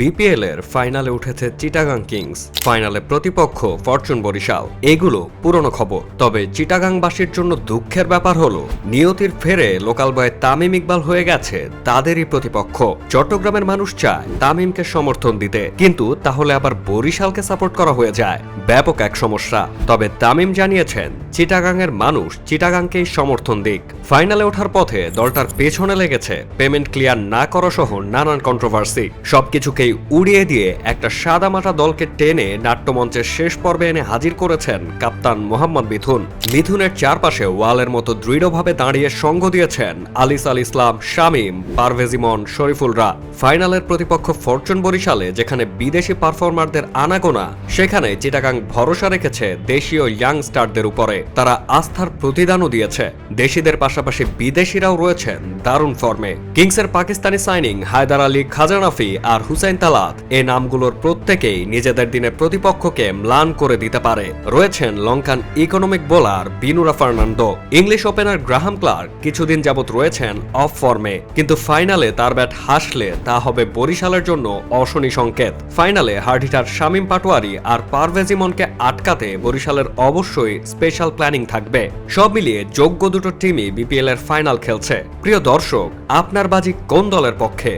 BPL এর ফাইনালে উঠেছে চিটাগাং কিংস, ফাইনালে প্রতিপক্ষ ফরচুন বরিশাল। এগুলো পুরনো খবর। তবে চিটাগাংবাসীর জন্য দুঃখের ব্যাপার হলো নিয়তির ফেরে লোকাল বয় তামিম ইকবাল হয়ে গেছে তাদেরই প্রতিপক্ষ। চট্টগ্রামের মানুষ চায় তামিমকে সমর্থন দিতে, কিন্তু তাহলে আবার বরিশালকে সাপোর্ট করা হয়ে যায়। ব্যাপক এক সমস্যা। তবে তামিম জানিয়েছেন চিটাগাংয়ের মানুষ চিটাগাংকেই সমর্থন দিক। ফাইনালে ওঠার পথে দলটার পেছনে লেগেছে পেমেন্ট ক্লিয়ার না করা সহ নানান কন্ট্রোভার্সি। সবকিছুকেই উড়িয়ে দিয়ে একটা সাদামাটা দলকে টেনে নাট্যমঞ্চের শেষ পর্বে এনে হাজির করেছেন কাপ্তান মোহাম্মদ মিথুন। মিথুনের চারপাশে ওয়ালের মতো দৃঢ়ভাবে দাঁড়িয়ে সঙ্গ দিয়েছেন আলিস আল ইসলাম, শামীম, পারভেজ ইমন, শরীফুলরা। ফাইনালের প্রতিপক্ষ ফরচুন বরিশালে যেখানে বিদেশি পারফর্মারদের আনাগোনা, সেখানে চিটাগাং ভরসা রেখেছে দেশীয় ইয়াং স্টারদের উপরে। তারা আস্থার প্রতিদানও দিয়েছে। দেশিদের পাশাপাশি বিদেশিরাও রয়েছেন দারুণ ফর্মে। কিংসের পাকিস্তানি সাইনিং হায়দার আলী, খাজানাফি আর হুসাইন তালাত এই নামগুলোর প্রত্যেকেই নিজেদের দিনের প্রতিপক্ষকে ম্লান করে দিতে পারে। রয়েছেন Lankan economic bowler Binura Fernando. English opener Graham Clarke কিছুদিন যাবত রয়েছেন অফ ফর্মে, কিন্তু ফাইনালে তার ব্যাট হাসলে তা হবে বরিশালের জন্য অশনি সংকেত। ফাইনালে হার্ড হিটার শামীম পাটোয়ারি আর পারভেজ ইমনকে আটকাতে বরিশালের অবশ্যই স্পেশাল প্ল্যানিং থাকবে। সব মিলিয়ে যোগ্য দুটো টিমই বিপিএল এর ফাইনাল খেলছে। প্রিয় দর্শক, আপনার বাজি কোন দলের পক্ষে?